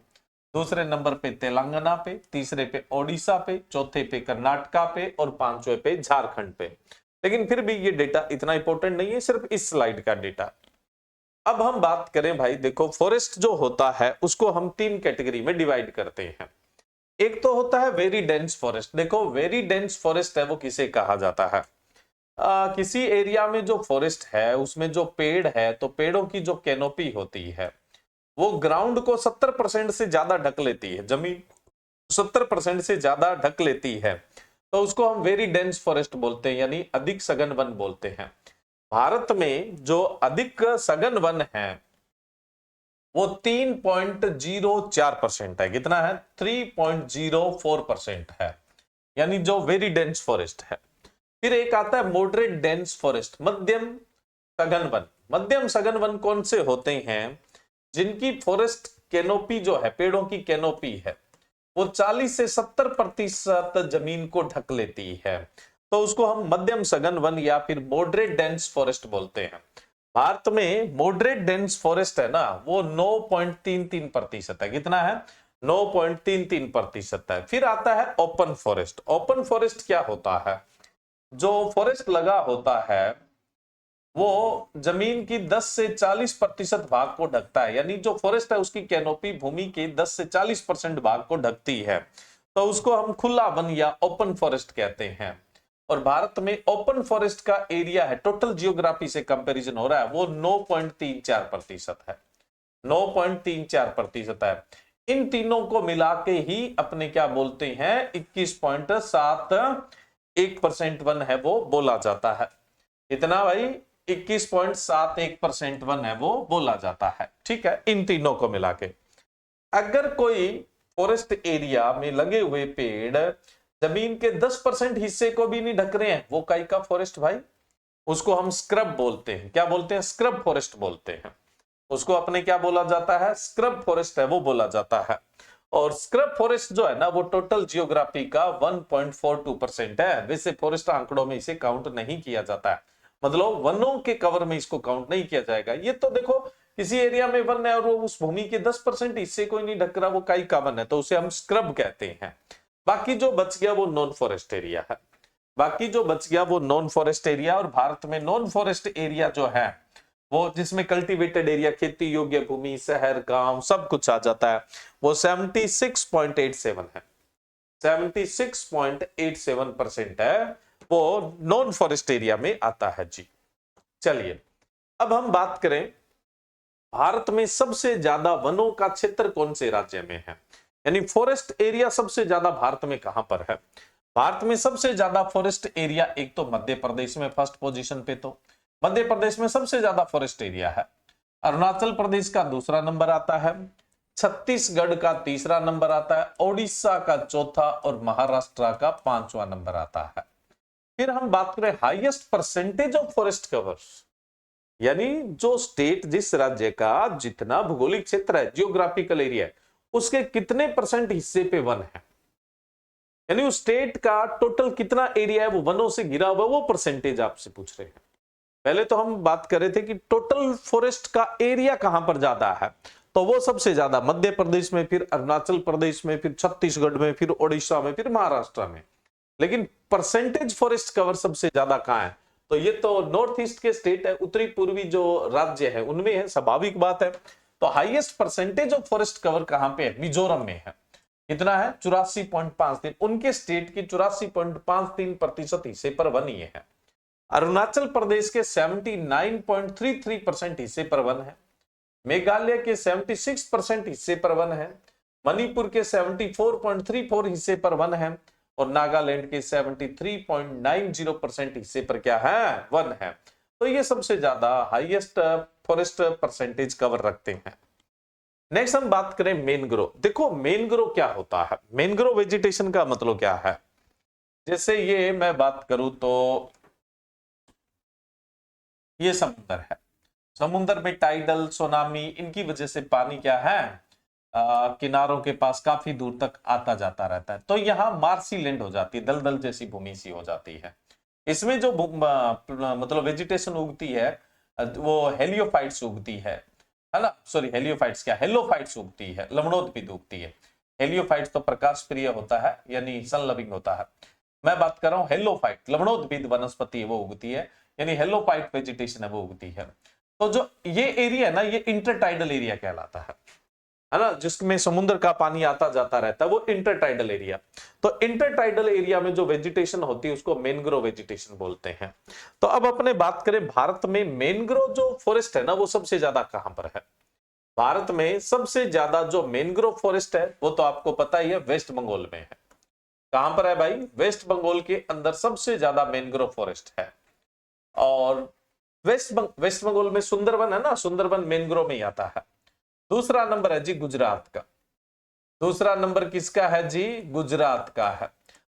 दूसरे नंबर पे तेलंगाना पे, तीसरे पे ओडिशा पे, चौथे पे कर्नाटका पे, और 5वें पे झारखंड पे। लेकिन फिर भी ये डेटा इतना इंपॉर्टेंट नहीं है, सिर्फ इस स्लाइड का डेटा। अब हम बात करें भाई, देखो फॉरेस्ट जो होता है उसको हम 3 कैटेगरी में डिवाइड करते हैं। एक तो होता है वेरी डेंस फॉरेस्ट। देखो वेरी डेंस फॉरेस्ट है वो किसे कहा जाता है, किसी एरिया में जो फॉरेस्ट है उसमें जो पेड़ है, तो पेड़ों की जो कैनोपी होती है वो ग्राउंड को 70% से ज्यादा ढक लेती है, जमीन 70% से ज्यादा ढक लेती है, तो उसको हम वेरी डेंस फॉरेस्ट बोलते हैं, यानी अधिक सघन वन बोलते हैं। भारत में जो अधिक सघन वन है वो 3.04% है। कितना है, 3.04% है, यानी जो वेरी डेंस फॉरेस्ट है। फिर एक आता है मॉडरेट डेंस फॉरेस्ट, मध्यम सघन वन। मध्यम सघन वन कौन से होते हैं, जिनकी फॉरेस्ट कैनोपी जो है, पेड़ों की कैनोपी है, वो 40 से 70% जमीन को ढक लेती है, तो उसको हम मध्यम सघन वन या फिर मॉडरेट डेंस फॉरेस्ट बोलते हैं। भारत में मॉडरेट डेंस फॉरेस्ट है ना, वो 9.33% है। कितना है, 9.33% है। फिर आता है ओपन फॉरेस्ट। ओपन फॉरेस्ट क्या होता है, जो फॉरेस्ट लगा होता है वो जमीन की 10 से 40% भाग को ढकता है, यानी जो फॉरेस्ट है उसकी कैनोपी भूमि के 10 से 40% भाग को ढकती है, तो उसको हम खुला वन या ओपन फॉरेस्ट कहते हैं। और भारत में ओपन फॉरेस्ट का एरिया है, टोटल जियोग्राफी से कंपैरिजन हो रहा है, वो 9.34% है, 9.34% है। इन तीनों को मिला के ही अपने क्या बोलते हैं 21.71% वन है वो बोला जाता है। इतना भाई 21.71% वन है वो बोला जाता है। ठीक है, इन तीनों को मिला के अगर कोई फॉरेस्ट एरिया में लगे हुए पेड़ जमीन के 10% हिस्से को भी नहीं ढक रहे हैं, वो काई का फॉरेस्ट भाई, उसको हम स्क्रब बोलते हैं। क्या बोलते हैं? स्क्रब फॉरेस्ट बोलते हैं। उसको अपने क्या बोला जाता है? स्क्रब फॉरेस्ट है वो बोला जाता है। और स्क्रब फॉरेस्ट जो है ना वो टोटल जियोग्राफी का 1.42% है। वैसे फॉरेस्ट आंकड़ों में इसे काउंट नहीं किया जाता है, मतलब वनों के कवर में इसको काउंट नहीं किया जाएगा। ये तो देखो किसी एरिया में वन है और वो उस भूमि के 10% हिस्से को ही नहीं ढक रहा, वो काई का वन है, तो उसे हम स्क्रब कहते हैं। बाकी जो बच गया वो नॉन फॉरेस्ट एरिया है। बाकी जो बच गया वो नॉन फॉरेस्ट एरिया। और भारत में नॉन फॉरेस्ट एरिया जो है वो जिसमें कल्टीवेटेड एरिया, खेती योग्य भूमि, शहर, गांव सब कुछ आ जाता है, वो 76.87 है। 76.87% है वो नॉन फॉरेस्ट एरिया में आता है जी। चलिए अब हम बात करें भारत में सबसे ज्यादा वनों का क्षेत्र कौन से राज्य में है, यानी फॉरेस्ट एरिया सबसे ज्यादा भारत में कहां पर है। भारत में सबसे ज्यादा फॉरेस्ट एरिया एक तो मध्य प्रदेश में फर्स्ट पोजीशन पे, तो मध्य प्रदेश में सबसे ज्यादा फॉरेस्ट एरिया है। अरुणाचल प्रदेश का दूसरा नंबर आता है, छत्तीसगढ़ का तीसरा नंबर आता है, ओडिशा का चौथा और महाराष्ट्र का पांचवा नंबर आता है। फिर हम बात करें highest percentage of forest cover, यानी जो स्टेट जिस राज्य का जितना भौगोलिक क्षेत्र है, जियोग्राफिकल एरिया है, उसके कितने परसेंट हिस्से पे वन है, यानी उस स्टेट का टोटल कितना एरिया है वो वनों से घिरा हुआ, वो परसेंटेज आपसे पूछ रहे हैं। पहले तो हम बात कर रहे थे कि टोटल फॉरेस्ट का एरिया कहां पर ज्यादा है, तो वो सबसे ज्यादा मध्य प्रदेश में, फिर अरुणाचल प्रदेश में, फिर छत्तीसगढ़ में, फिर ओडिशा में, फिर महाराष्ट्र में। लेकिन परसेंटेज फॉरेस्ट कवर सबसे ज्यादा कहां है, तो ये तो नॉर्थ ईस्ट के स्टेट है, उत्तरी पूर्वी जो राज्य है उनमें है, स्वाभाविक बात है। तो highest percentage of forest cover कहां पे है? मिजोरम में है। कितना है? 84.53। उनके स्टेट की 84.53% हिस्से पर वन ही है। अरुणाचल प्रदेश के 79.33% हिस्से पर वन है। मेघालय के 76% हिस्से पर वन है। मणिपुर के 74.34 हिस्से पर वन है और नागालैंड के 73.90% हिस्से पर क्या है? वन है। तो ये सबसे ज्यादा हाईएस्ट फॉरेस्ट परसेंटेज कवर रखते हैं। नेक्स्ट हम बात करें मैनग्रोव। देखो मैनग्रोव क्या होता है, मैनग्रोव वेजिटेशन का मतलब क्या है। जैसे ये मैं बात करूं तो ये समुद्र है, समुद्र में टाइडल, सुनामी, इनकी वजह से पानी क्या है किनारों के पास काफी दूर तक आता जाता रहता है। तो यहाँ मार्सी लैंड हो जाती है, दलदल जैसी भूमि सी हो जाती है। इसमें जो मतलब वेजिटेशन उगती है वो हेलियोफाइट्स उगती है ना, सॉरी हेलियोफाइट्स क्या, हेलोफाइट्स उगती है, लवणोद्भिद उगती है। हेलियोफाइट्स तो प्रकाश प्रिय होता है यानी सन लविंग होता है। मैं बात कर रहा हूँ हेलोफाइट, लवणोद्भिद वनस्पति है वो उगती है, यानी हेलोफाइट वेजिटेशन है वो उगती है। तो जो ये एरिया है ना ये इंटरटाइडल एरिया कहलाता है ना, जिसमें समुद्र का पानी आता जाता रहता है, वो इंटरटाइडल एरिया। तो इंटरटाइडल एरिया में जो वेजिटेशन होती है उसको मैनग्रोव वेजिटेशन बोलते हैं। तो अब अपने बात करें भारत में मैनग्रोव जो फॉरेस्ट है ना वो सबसे ज्यादा कहां पर है। भारत में सबसे ज्यादा जो मैनग्रोव फॉरेस्ट है वो तो आपको पता ही है वेस्ट बंगाल में है। कहां पर है भाई? वेस्ट बंगाल के अंदर सबसे ज्यादा मैनग्रोव फॉरेस्ट है। और वेस्ट बंगाल में सुंदरवन है ना, सुंदरवन मैनग्रोव में ही आता है। दूसरा नंबर है जी गुजरात का, दूसरा नंबर किसका है जी? गुजरात का है।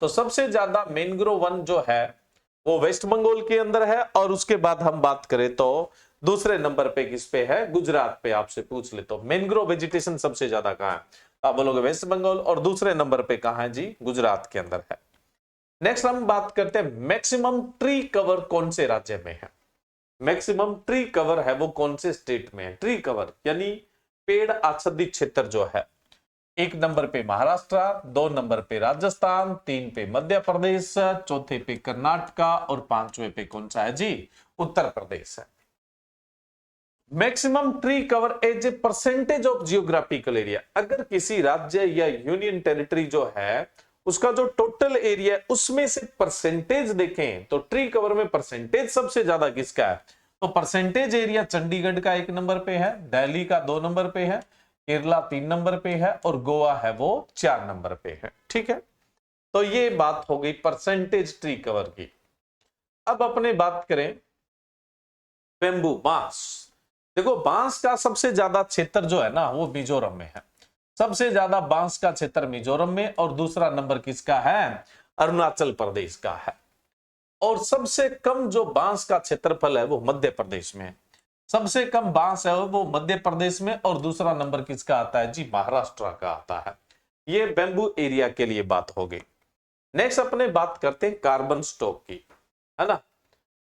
तो सबसे ज्यादा मैनग्रोव वन जो है वो वेस्ट बंगाल के अंदर है। और उसके बाद हम बात करें तो दूसरे नंबर पे किस पे है? गुजरात पे। आपसे पूछ ले तो मैनग्रोव वेजिटेशन सबसे ज्यादा कहां है, आप बोलोगे वेस्ट बंगाल, और दूसरे नंबर पे कहां है जी? गुजरात के अंदर है। नेक्स्ट हम बात करते हैं मैक्सिमम ट्री कवर कौन से राज्य में है। मैक्सिमम ट्री कवर है वो कौन से स्टेट में है? ट्री कवर यानी पेड़ आच्छादित क्षेत्र जो है, एक नंबर पे महाराष्ट्र, दो नंबर पे राजस्थान, तीन पे मध्य प्रदेश, चौथे पे कर्नाटका और पांचवे पे कौन सा है जी? उत्तर प्रदेश है। Maximum tree cover as a percentage of geographical area, अगर किसी राज्य या यूनियन टेरिटरी जो है उसका जो टोटल एरिया उसमें से परसेंटेज देखें तो ट्री कवर में परसेंटेज सबसे ज्यादा किसका है? तो परसेंटेज एरिया चंडीगढ़ का एक नंबर पे है, दिल्ली का दो नंबर पे है, केरला 3 नंबर पे है और गोवा है वो 4 नंबर पे है। ठीक है, तो ये बात हो गई परसेंटेज ट्री कवर की। अब अपने बात करें बेम्बू, बांस। देखो बांस का सबसे ज्यादा क्षेत्र जो है ना वो मिजोरम में है। सबसे ज्यादा बांस का क्षेत्र मिजोरम में, और दूसरा नंबर किसका है? अरुणाचल प्रदेश का है। और सबसे कम जो बांस का क्षेत्रफल है वो मध्य प्रदेश में है। सबसे कम बांस है वो मध्य प्रदेश में, और दूसरा नंबर किसका आता है जी? महाराष्ट्र का आता है। ये बेम्बू एरिया के लिए बात हो गई। नेक्स्ट अपने बात करते हैं कार्बन स्टॉक की, है ना भाई।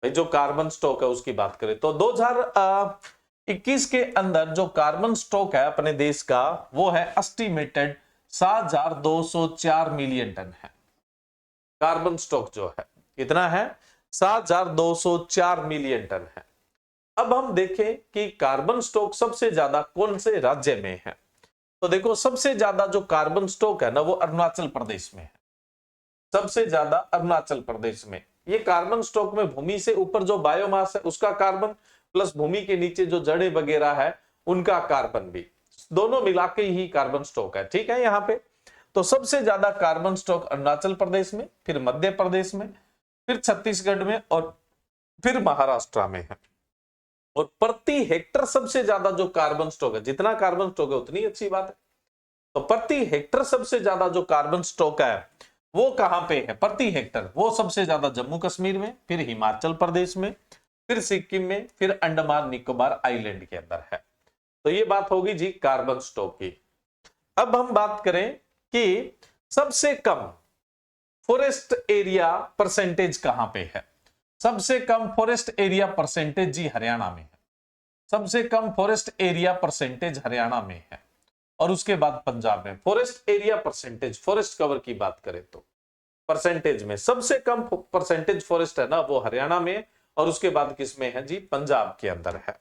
जो कार्बन स्टॉक है उसकी बात करें तो 2021 के अंदर जो कार्बन स्टॉक है अपने देश का वो है एस्टिमेटेड 7,204 मिलियन टन है। कार्बन स्टॉक जो है कितना है? 7,204 मिलियन टन है। अब हम देखें कि कार्बन स्टॉक सबसे ज्यादा कौन से राज्य में है। तो देखो सबसे ज्यादा जो कार्बन स्टॉक है ना वो अरुणाचल प्रदेश में है। सबसे ज्यादा अरुणाचल प्रदेश में। ये कार्बन स्टॉक में भूमि से ऊपर जो बायोमास है उसका कार्बन, प्लस भूमि के नीचे जो जड़ें वगैरह है उनका कार्बन भी, दोनों मिला के ही कार्बन स्टॉक है। ठीक है, यहाँ पे तो सबसे ज्यादा कार्बन स्टॉक अरुणाचल प्रदेश में, फिर मध्य प्रदेश में, फिर छत्तीसगढ़ में, और फिर महाराष्ट्र में है। और प्रति हेक्टर सबसे ज्यादा जो कार्बन स्टॉक है, जितना कार्बन स्टॉक है उतनी अच्छी बात है, तो प्रति हेक्टर सबसे ज्यादा जो कार्बन स्टॉक है वो कहां पे है प्रति हेक्टर? वो सबसे ज्यादा जम्मू कश्मीर में, फिर हिमाचल प्रदेश में, फिर सिक्किम में, फिर अंडमान निकोबार आइलैंड के अंदर है। तो ये बात होगी जी कार्बन स्टॉक की। अब हम बात करें कि सबसे कम फॉरेस्ट एरिया परसेंटेज कहां पे है। सबसे कम फॉरेस्ट एरिया परसेंटेज जी हरियाणा में है। सबसे कम फॉरेस्ट एरिया परसेंटेज हरियाणा में है, और उसके बाद पंजाब में। Forest area percentage, forest cover की बात करें तो परसेंटेज में सबसे कम परसेंटेज फॉरेस्ट है ना वो हरियाणा में, और उसके बाद किसमें है जी? पंजाब के अंदर है।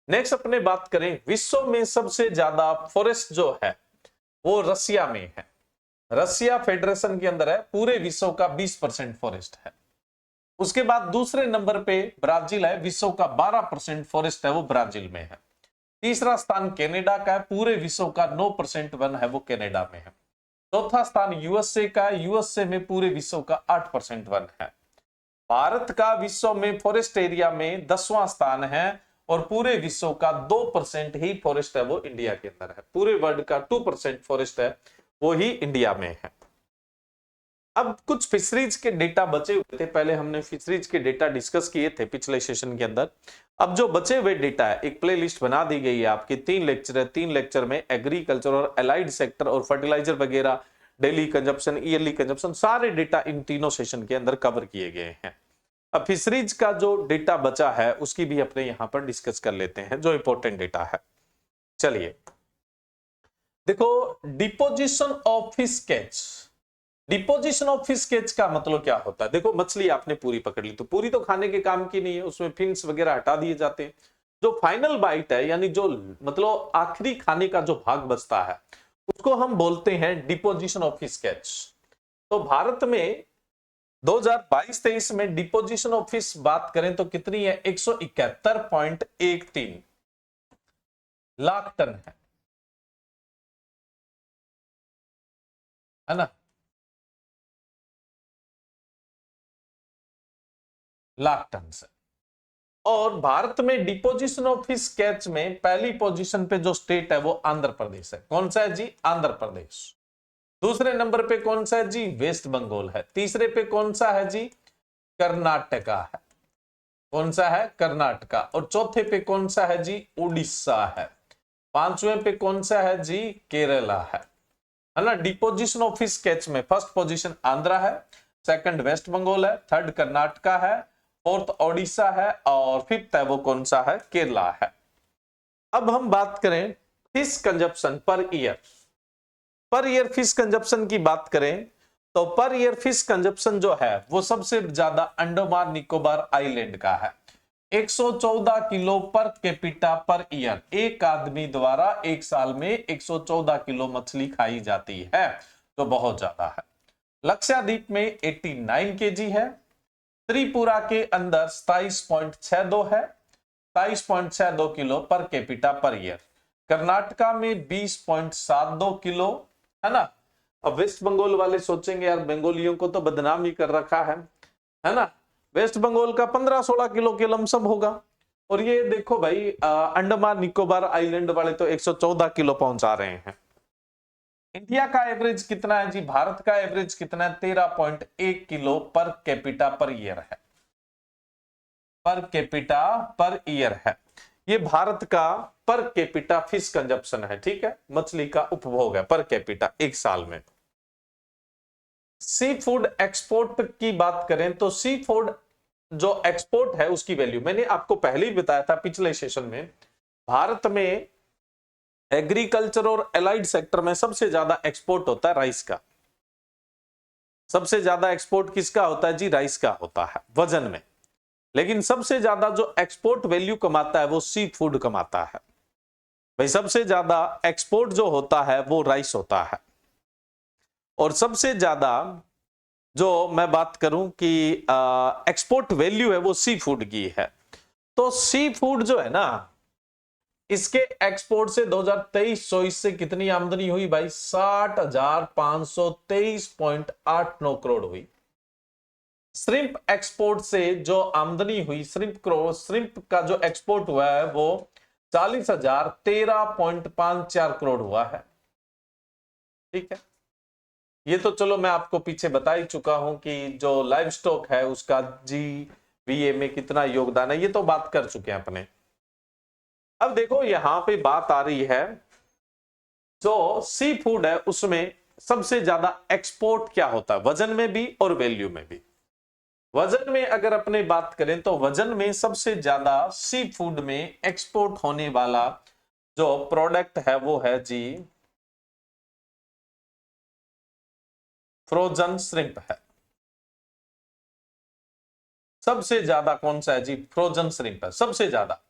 नेक्स्ट अपने बात करें विश्व में सबसे ज्यादा फॉरेस्ट जो है वो रसिया में है। रसिया फेडरेशन के अंदर है, पूरे विश्व का 20% फॉरेस्ट है। उसके बाद दूसरे नंबर पे ब्राजील है, विश्व का 12% फॉरेस्ट है वो ब्राजील में है। तीसरा स्थान कनाडा का है, पूरे विश्व का 9% वन है वो कनाडा में है। चौथा स्थान यूएसए का है, यूएसए में पूरे विश्व का 8% वन है। भारत का विश्व में फॉरेस्ट एरिया में 10वां स्थान है, और पूरे विश्व का 2% ही फॉरेस्ट है वो इंडिया के अंदर है। पूरे वर्ल्ड का 2% फॉरेस्ट है वो ही इंडिया में है। अब कुछ फिशरीज के डेटा बचे हुए थे, पहले हमने फिशरीज के डेटा डिस्कस किए थे पिछले सेशन के अंदर। अब जो बचे हुए डेटा है एक प्लेलिस्ट बना दी गई है आपकी, 3 लेक्चर है। 3 लेक्चर में एग्रीकल्चर और अलाइड सेक्टर और फर्टिलाइजर वगैरह, डेली कंजप्शन, ईयरली कंजप्शन, सारे डेटा इन तीनों सेशन के अंदर कवर किए गए हैं। अब फिशरीज का जो डेटा बचा है उसकी भी अपने यहां पर डिस्कस कर लेते हैं, जो इंपॉर्टेंट डेटा है। चलिए देखो, deposition of fish catch. Deposition of fish catch का मतलब क्या होता है? देखो मछली आपने पूरी पकड़ ली, तो पूरी तो खाने के काम की नहीं है, उसमें फिन्स वगैरह हटा दिए जाते हैं। जो फाइनल बाइट है, यानी जो मतलब आखिरी खाने का जो भाग बचता है उसको हम बोलते हैं डिपोजिशन ऑफ फिश कैच। तो भारत में 2022-23 में डिपोजिशन ऑफ फिश बात करें तो कितनी है? 171.13 लाख टन है ना, लाख टन से। और भारत में डिपोजिशन ऑफ फिश कैच में पहली पोजीशन पे जो स्टेट है वो आंध्र प्रदेश है। कौन सा है जी? आंध्र प्रदेश। दूसरे नंबर पे कौन सा है जी? वेस्ट बंगाल है। तीसरे पे कौन सा है जी? कर्नाटका है। कौन सा है? कर्नाटका। और चौथे पे कौन सा है जी? उड़ीसा है। पांचवें पे कौन सा है जी? केरला है ना। डिपोजिशन ऑफ फिश कैच में फर्स्ट पोजीशन आंध्रा है, सेकंड वेस्ट बंगाल है, थर्ड कर्नाटका है, फोर्थ ओडिशा है, और फिफ्थ है वो कौन सा है? केरला है। अब हम बात करें fish consumption per year. Per year fish consumption की बात करें तो पर ईयर फिश कंजप्शन जो है वो सबसे ज्यादा अंडमान निकोबार आइलैंड का है। 114 kilo per capita per year. एक आदमी द्वारा एक साल में 114 किलो मछली खाई जाती है, तो बहुत ज्यादा है। लक्षद्वीप में 89 केजी है। त्रिपुरा के अंदर 27.62 है, 27.62 kilo per capita per year. Karnataka में 20.72 किलो, है ना। अब वेस्ट बंगाल वाले सोचेंगे यार बंगालियों को तो बदनाम ही कर रखा है ना। वेस्ट बंगाल का 15-16 किलो के लमसम होगा। और ये देखो भाई अंडमान निकोबार आइलैंड वाले तो 114 किलो पहुंचा रहे हैं। इंडिया का एवरेज कितना है जी? भारत का एवरेज कितना है? 13.1 kilo per capita per year है। पर कैपिटा पर ईयर है। ये भारत का पर कैपिटा फिश कंजप्शन है, ठीक है, मछली का उपभोग है पर कैपिटा एक साल में। सी फूड एक्सपोर्ट की बात करें तो सी फूड जो एक्सपोर्ट है उसकी वैल्यू मैंने आपको पहले ही बताया था पिछले सेशन में। भारत में एग्रीकल्चर और एलाइड सेक्टर में सबसे ज्यादा एक्सपोर्ट होता है राइस का। सबसे ज्यादा एक्सपोर्ट किसका होता है जी? राइस का होता है वजन में। लेकिन सबसे ज्यादा जो एक्सपोर्ट वैल्यू कमाता है वो सी फूड कमाता है। भाई सबसे ज्यादा एक्सपोर्ट जो होता है वो राइस होता है। और सबसे ज्यादा जो मैं बात करूं कि एक्सपोर्ट वैल्यू है वो सी फूड की है। तो सी फूड जो है ना, इसके एक्सपोर्ट से 2023-24 से कितनी आमदनी हुई भाई? 60,523.89 करोड़ हुई। श्रिम्प एक्सपोर्ट से जो आमदनी हुई, श्रिम्प का जो एक्सपोर्ट हुआ है वो 40,013.54 करोड़ हुआ है, ठीक है। ये तो चलो मैं आपको पीछे बता ही चुका हूं कि जो लाइव स्टॉक है उसका GVA में कितना योगदान है, ये तो बात कर चुके हैं अपने। अब देखो यहां पे बात आ रही है जो सी फूड है उसमें सबसे ज्यादा एक्सपोर्ट क्या होता है, वजन में भी और वैल्यू में भी। वजन में अगर अपने बात करें तो वजन में सबसे ज्यादा सी फूड में एक्सपोर्ट होने वाला जो प्रोडक्ट है वो है जी फ्रोजन श्रिम्प है। सबसे ज्यादा कौन सा है जी? फ्रोजन श्रिम्प है सबसे ज्यादा।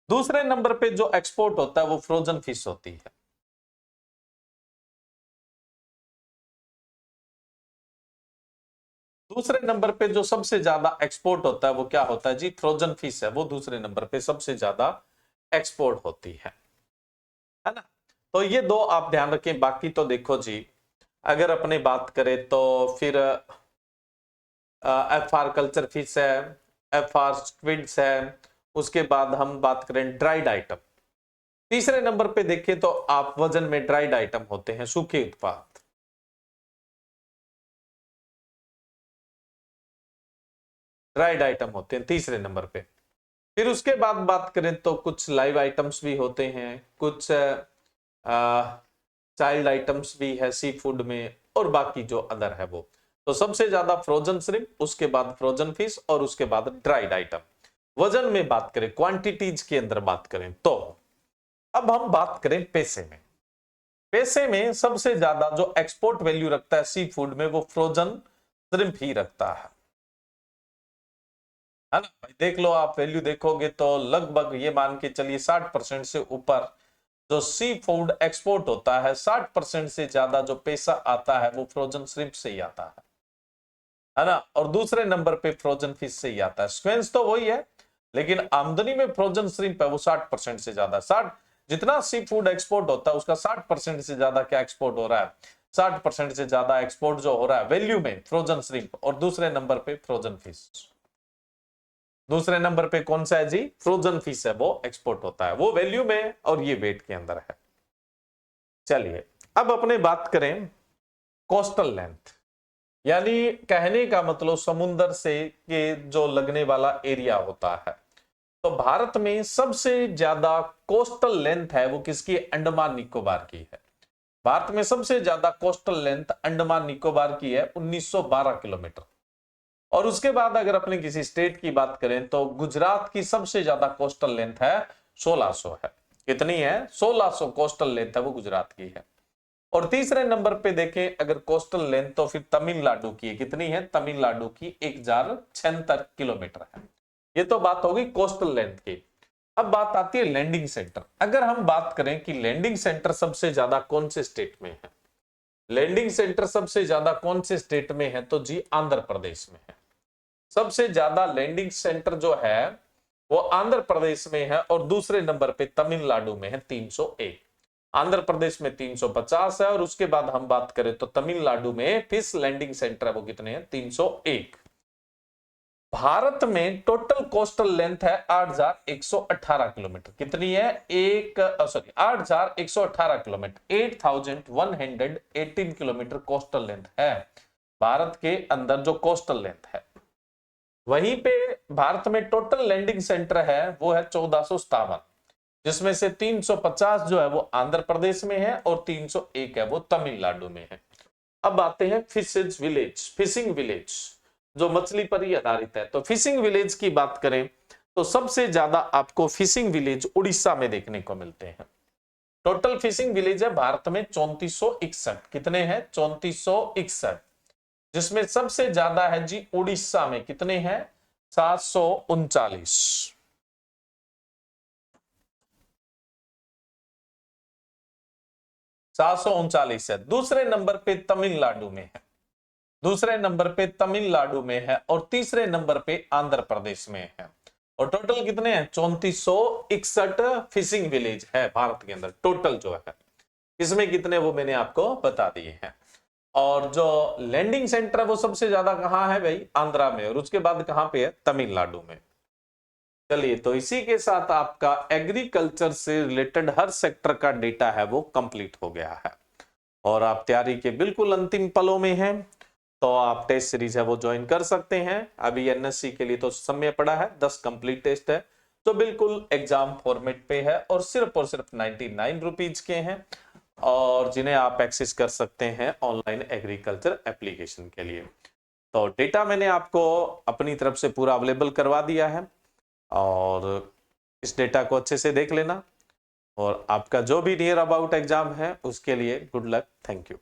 दूसरे नंबर पे जो एक्सपोर्ट होता है वो फ्रोजन फिश होती है। दूसरे नंबर पे जो सबसे ज्यादा एक्सपोर्ट होता है वो क्या होता है जी? फ्रोजन फिश है, वो दूसरे नंबर पे सबसे ज्यादा एक्सपोर्ट होती है ना। तो ये दो आप ध्यान रखें। बाकी तो देखो जी अगर अपने बात करें तो फिर FR कल्चर फिश है, FR स्क्विड्स है, उसके बाद हम बात करें ड्राइड आइटम। तीसरे नंबर पे देखें तो आप वजन में ड्राइड आइटम होते हैं, सूखे उत्पाद। ड्राइड आइटम होते हैं तीसरे नंबर पे। फिर उसके बाद बात करें तो कुछ लाइव आइटम्स भी होते हैं, कुछ चाइल्ड आइटम्स भी है सी फूड में, और बाकी जो अदर है वो। तो सबसे ज्यादा फ्रोजन श्रिम्प, उसके बाद फ्रोजन फिश और उसके बाद ड्राइड आइटम। वजन में बात करें, क्वांटिटीज के अंदर बात करें तो अब हम बात करें पैसे में। पैसे में सबसे ज्यादा जो एक्सपोर्ट वैल्यू रखता है सी फूड में वो फ्रोजन श्रिम्प ही रखता है ना भाई। देख लो आप वैल्यू देखोगे तो लगभग ये मान के चलिए 60% से ऊपर जो सी फूड एक्सपोर्ट होता है, 60% से ज्यादा जो पैसा आता है वो फ्रोजन श्रिम्प से ही आता है ना। और दूसरे नंबर पे फ्रोजन फिश से ही आता है। स्क्वेंस तो वही है लेकिन आमदनी में फ्रोजन श्रिम्प है वो 60% से ज्यादा। 60 जितना सी फूड एक्सपोर्ट होता है उसका 60% से ज्यादा क्या एक्सपोर्ट हो रहा है? 60% से ज्यादा एक्सपोर्ट जो हो रहा है वैल्यू में फ्रोजन श्रिम्प, और दूसरे नंबर पे फ्रोजन फिश। दूसरे नंबर पे कौन सा है जी? फ्रोजन फिश है, वो एक्सपोर्ट होता है, वो वैल्यू में और ये वेट के अंदर है। चलिए अब अपने बात करें कोस्टल लेंथ, यानी कहने का मतलब समुद्र से के जो लगने वाला एरिया होता है। तो भारत में सबसे ज्यादा कोस्टल लेंथ है वो किसकी? अंडमान निकोबार की है। भारत में सबसे ज्यादा कोस्टल लेंथ अंडमान निकोबार की है, 1912 किलोमीटर। और उसके बाद अगर अपने किसी स्टेट की बात करें तो गुजरात की सबसे ज्यादा कोस्टल लेंथ है 1600 है। कितनी है? 1600 कोस्टल लेंथ है वो गुजरात की है। और तीसरे नंबर पे देखें अगर कोस्टल लेंथ तो फिर तमिलनाडु की है। कितनी है? तमिलनाडु की 1076 किलोमीटर है। ये तो बात होगी कोस्टल लेंथ की। अब बात आती है लैंडिंग सेंटर। अगर हम बात करें कि लैंडिंग सेंटर सबसे ज्यादा कौन से स्टेट में है, लैंडिंग सेंटर सबसे ज्यादा कौन से स्टेट में है? तो जी आंध्र प्रदेश में है। सबसे ज्यादा लैंडिंग सेंटर जो है वो आंध्र प्रदेश में है और दूसरे नंबर पे तमिलनाडु में है 301। आंध्र प्रदेश में 350 है और उसके बाद हम बात करें तो तमिलनाडु में फिश लैंडिंग सेंटर है वो कितने हैं 301। भारत में टोटल कोस्टल लेंथ है 8,118 किलोमीटर। कितनी है 8,118 किलोमीटर, 8,118 किलोमीटर कोस्टल लेंथ है भारत के अंदर जो कोस्टल लेंथ है। वहीं पे भारत में टोटल लैंडिंग सेंटर है वो है 1457, जिसमें से 350 जो है वो आंध्र प्रदेश में है और 301 है वो तमिलनाडु में है। अब आते हैं फिशिंग विलेज जो मछली पर ही आधारित है। तो फिशिंग विलेज की बात करें तो सबसे ज्यादा आपको फिशिंग विलेज उड़ीसा में देखने को मिलते हैं। टोटल फिशिंग विलेज है भारत में 3461। कितने हैं 3461, जिसमें सबसे ज्यादा है जी उड़ीसा में। कितने हैं 739। 739 है। दूसरे नंबर पे तमिलनाडु में है, दूसरे नंबर पे तमिलनाडु में है और तीसरे नंबर पे आंध्र प्रदेश में है। और टोटल कितने हैं 3461 फिशिंग विलेज है भारत के अंदर टोटल जो है। इसमें कितने वो मैंने आपको बता दिए हैं। और जो लैंडिंग सेंटर है वो सबसे ज्यादा कहां है भाई आंध्रा में, और उसके बाद कहां पे है तमिलनाडु में। चलिए, तो इसी के साथ आपका एग्रीकल्चर से रिलेटेड हर सेक्टर का डेटा है वो कंप्लीट हो गया है और आप तैयारी के बिल्कुल अंतिम पलों में हैं। तो आप टेस्ट सीरीज है वो ज्वाइन कर सकते हैं। अभी एनएससी के लिए तो समय पड़ा है, 10 कंप्लीट टेस्ट है तो बिल्कुल एग्जाम फॉर्मेट पे है और सिर्फ 99 रुपीज के हैं, और जिन्हें आप एक्सेस कर सकते हैं ऑनलाइन एग्रीकल्चर एप्लीकेशन के लिए। तो डेटा मैंने आपको अपनी तरफ से पूरा अवेलेबल करवा दिया है और इस डेटा को अच्छे से देख लेना, और आपका जो भी नियर अबाउट एग्जाम है उसके लिए गुड लक। Thank you.